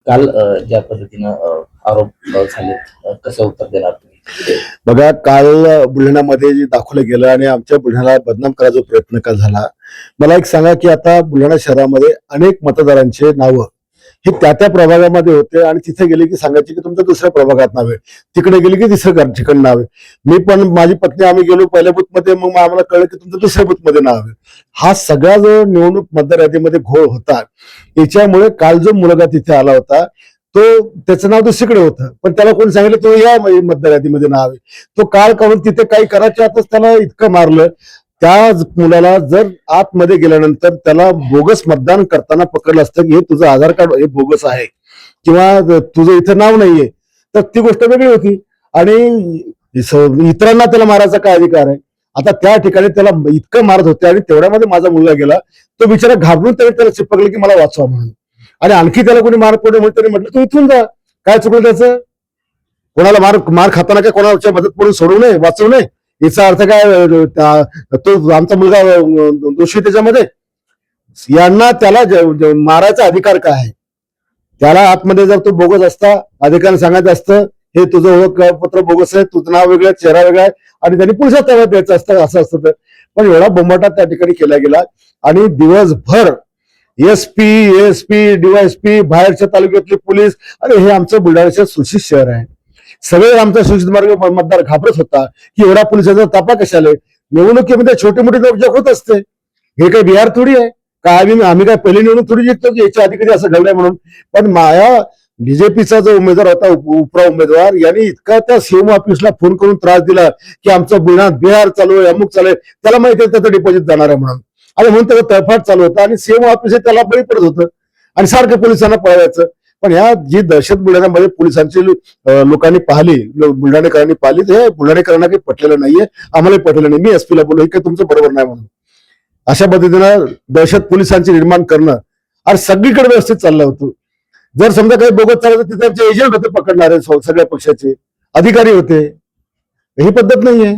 काल ज्या पद्धतीनं आरोप झालेत, कसं उत्तर देणार तुम्ही? बघा, काल बुलढाण्यामध्ये जे दाखवलं गेलं आणि आमच्या बुलढाण्याला बदनाम करायचा प्रयत्न का झाला. मला एक सांगा की आता बुलढाणा शहरामध्ये अनेक मतदारांचे नावं हे त्या प्रभागामध्ये होते आणि तिथे गेले की सांगायचे की तुमच्या दुसऱ्या प्रभागात नाव आहे, तिकडे गेले की तिसरं ठिकाण नाव आहे. मी पण माझी पत्नी आम्ही गेलो पहिल्या बुथमध्ये, मग आम्हाला कळलं की तुमचं दुसऱ्या बुथमध्ये नाव आहे. हा सगळा जो निवडणूक मतदार यादीमध्ये घोळ होता, याच्यामुळे काल जो मुलगा तिथे आला होता तो त्याचं नाव दुसरीकडे होतं, पण त्याला कोण सांगितलं तो या मतदार यादीमध्ये नाव आहे. तो काल काढून तिथे काही करायच्या आतच त्याला इतकं मारलं. त्या मुलाला जर आतमध्ये गेल्यानंतर त्याला बोगस मतदान करताना पकडलं असतं की हे तुझं आधार कार्ड हे बोगस आहे किंवा तुझं इथं नाव नाहीये, तर ती गोष्ट वेगळी होती. आणि इतरांना त्याला मारायचा काय अधिकार आहे? आता त्या ठिकाणी त्याला इतकं मारत होते आणि तेवढ्यामध्ये माझा मुलगा गेला. तो बिचारा घाबरून त्याला चिपकलं की मला वाचवा म्हणून. आणि आणखी त्याला कोणी मार पडले म्हणून त्याने म्हटलं तू इथून जा. काय चुकलं त्याचं? कोणाला मार खाताना काय कोणाच्या मदत पडून सोडू नये, वाचवू नये, याचा अर्थ काय? तो आमचा मुलगा दोषी त्याच्यामध्ये? यांना त्याला मारायचा अधिकार काय आहे? त्याला आतमध्ये जर तो बोगस असता, अधिकाऱ्यांनी सांगायचं असतं हे तुझं ओळखपत्र बोगस आहे, तुझं नाव वेगळं, चेहरा वेगळा आहे आणि त्यांनी पुढच्या ताब्यात द्यायचं असतं, असं असतं. तर पण एवढा बोंबाटा त्या ठिकाणी केला गेला आणि दिवसभर एसपी डीवायएसपी, बाहेरच्या तालुक्यातले पोलीस, अरे हे आमचं बुलढाण्याचं सुशिक्षित शहर आहे. सगळे आमचा सुशिक्षित मार्ग मतदार घाबरत होता की एवढा पोलिसांचा तापा कशाला? निवडणुकीमध्ये छोटे मोठे लोक होत असते, हे काही बिहार थोडी आहे का? आम्ही काय पहिली निवडणूक थोडी जिंकतो की याच्या आधी कधी असं घडलंय म्हणून. पण माया बीजेपीचा जो उमेदवार होता, उपरा उमेदवार, यांनी इतका त्या सीएमओ ऑफिसला फोन करून त्रास दिला की आमचं बुलढाणा बिहार चालू आहे, अमुक चालू आहे. त्याला माहिती आहे त्याचं डिपॉझिट जाणार आहे म्हणून, आणि म्हणून त्याचा तळफाट चालू होता आणि सीएमओ ऑफिस त्याला बळी पडत होतं आणि सारखं पोलिसांना पळवायचं. पण ह्या जी दहशत बुलढाण्यामध्ये पोलिसांची लोकांनी पाहिली, बुलढाणेकरांनी पाहिली, हे बुलढाणेकरांना काही पटलेलं नाहीये, आम्हालाही पटलेलं नाही. मी एसपीला बोललो हे काही तुमचं बरोबर नाही म्हणून. अशा पद्धतीनं दहशत पोलिसांची निर्माण करणं आणि सगळीकडे व्यवस्थित चाललं होतं. जर समजा काही बोगस चाललं तर तिथे एजंट होते पकडणारे, सगळ्या पक्षाचे अधिकारी होते. ही पद्धत नाहीये.